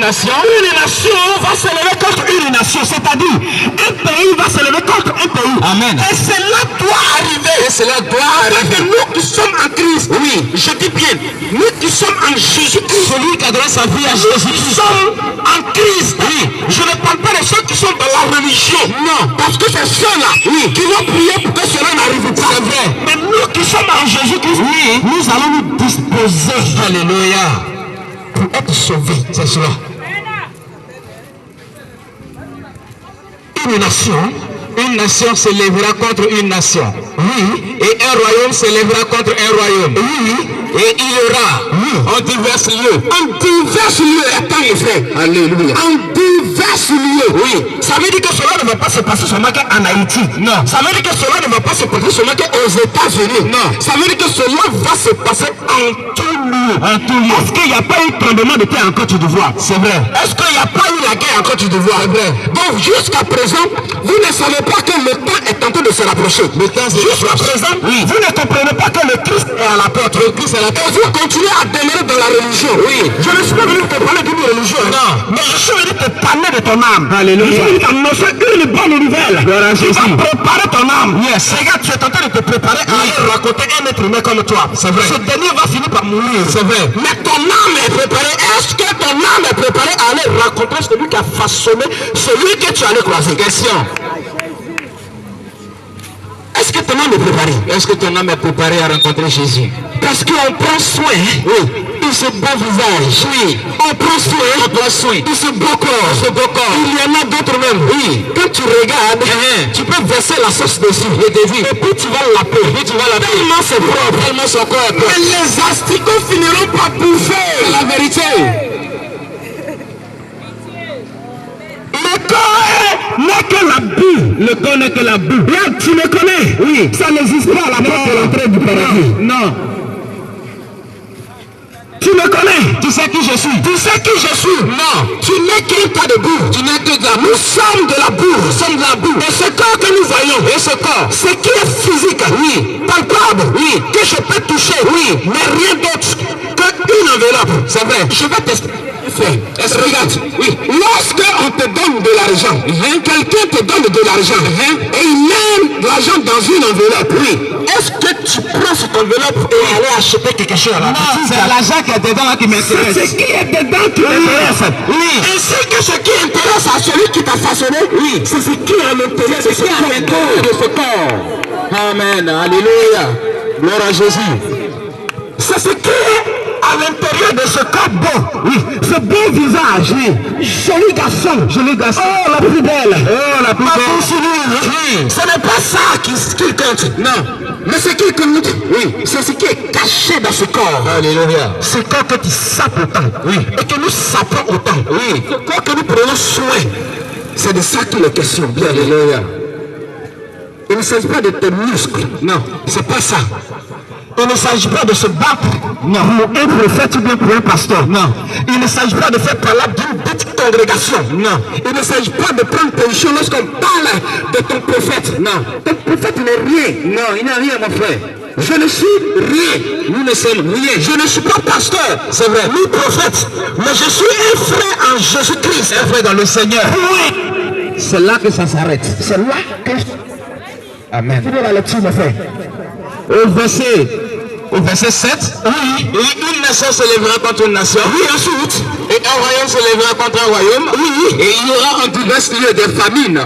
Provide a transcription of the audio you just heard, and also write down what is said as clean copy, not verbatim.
une nation va se lever contre une nation, c'est-à-dire un pays va se lever contre un pays. Amen. Et cela doit arriver. Et cela doit arriver. Nous qui sommes en Christ, Oui. je dis bien, nous qui sommes en Jésus-Christ, Celui qui a donné sa vie à nous qui Jésus-Christ. sommes en Christ, je ne parle pas de ceux qui sont dans la religion, Non. parce que c'est ceux-là qui vont prier pour que cela n'arrive pas. C'est vrai. Mais nous qui sommes en Jésus-Christ, nous allons nous disposer Alléluia. pour être sauvés. C'est cela. Une nation se lèvera contre une nation. Oui. Et un royaume se lèvera contre un royaume. Oui. Et il y aura en divers lieux. En divers lieux, attends les frères. Alléluia. En divers lieux. Oui. Ça veut dire que cela ne va pas se passer seulement en Haïti. Non. Ça veut dire que cela ne va pas se passer seulement aux États-Unis. Non. Ça veut dire que cela va se passer en tout lieu. En tout lieu. Est-ce qu'il n'y a pas eu tremblement de terre en Côte d'Ivoire? C'est vrai. Est-ce qu'il n'y a pas eu la guerre en Côte d'Ivoire? C'est vrai. Donc jusqu'à présent, vous ne savez pas que le temps est en train de se rapprocher. Jusqu'à présent, Oui. vous ne comprenez pas que le Christ est à la porte. Le Christ est à la porte. Et vous continuez à demeurer dans la religion. Oui. Je ne suis pas venu te parler d'une religion. Non. Mais je suis venu te parler de ton âme. Alléluia. Je suis venu t'annoncer une bonne nouvelle. Gloire à Tu vas Jésus. préparer ton âme. Yes. Regarde, tu es en train de te préparer à aller raconter un être humain comme toi. C'est vrai. Ce dernier va finir par mourir. C'est vrai. Mais ton âme est préparée. Est-ce que ton âme est préparée à aller rencontrer celui qui a façonné celui que tu allais croiser? Question. Est-ce que ton âme est préparée? Est-ce que ton âme est préparée à rencontrer Jésus? Parce qu'on prend soin de ce beau visage. Oui. On prend soin de ce beau corps. Il y en a d'autres même. Oui. Quand tu regardes, tu peux verser la sauce dessus. Et puis tu vas laver. Tellement c'est propre. Tellement son corps est propre. Mais les asticots finiront par bouffer. C'est la vérité. Le corps n'est que la boue. Le corps n'est que la boue. Là, tu me connais. Oui. Ça n'existe pas à la porte de l'entrée du paradis. Non. Tu me connais. Tu sais qui je suis? Tu sais qui je suis? Non. Tu n'es qu'un tas de boue. Tu n'es que de la boue. Nous sommes de la boue. Nous sommes de la boue. Et ce corps que nous voyons, Et ce corps, ce qui est physique, palpable, que je peux toucher, mais rien d'autre qu'une enveloppe. c'est vrai. Je vais t'expliquer. Est-ce que regarde? Oui. Lorsque on te donne de l'argent, quelqu'un te donne de l'argent et il met l'argent dans une enveloppe, est-ce que tu prends cette enveloppe et aller acheter quelque chose là? Non, c'est l'argent qui est dedans là qui C'est m'intéresse. ce qui est dedans qui m'intéresse. Oui. Ainsi que ce qui intéresse à celui qui t'a façonné, c'est ce qui est à l'intérieur de ce corps. Amen. Alléluia. Gloire à Jésus. C'est ce qui est à l'intérieur de ce corps beau. Ce beau visage. Joli garçon. Oh, la plus belle. Oh, la plus Ma belle. bouche. Ce n'est pas ça qui compte. Non. Mais ce qui compte, c'est ce qui est caché dans ce corps. Alléluia. Ce corps que tu sapes autant. Et que nous sapons autant. Le corps que nous prenons soin. C'est de ça qu'il est question. Bien. Alléluia. Il ne s'agit pas de tes muscles. Non. C'est pas ça. Il ne s'agit pas de se battre pour un prophète ou bien pour un pasteur. Non. Il ne s'agit pas de faire parler d'une petite congrégation. Non. Il ne s'agit pas de prendre position lorsqu'on parle de ton prophète. Non. Ton prophète n'est rien. Non, il n'y a rien, mon frère. Je ne suis rien. Nous ne sommes rien. Je ne suis pas pasteur. C'est vrai. Ni prophète. Mais je suis un frère en Jésus-Christ. Un frère dans le Seigneur. Oui. C'est là que ça s'arrête. C'est là que Amen. je finis la lecture, mon frère. Au verset 7, et une nation se lèvera contre une nation, Ensuite, et un royaume se lèvera contre un royaume, et il y aura en divers lieux des famines.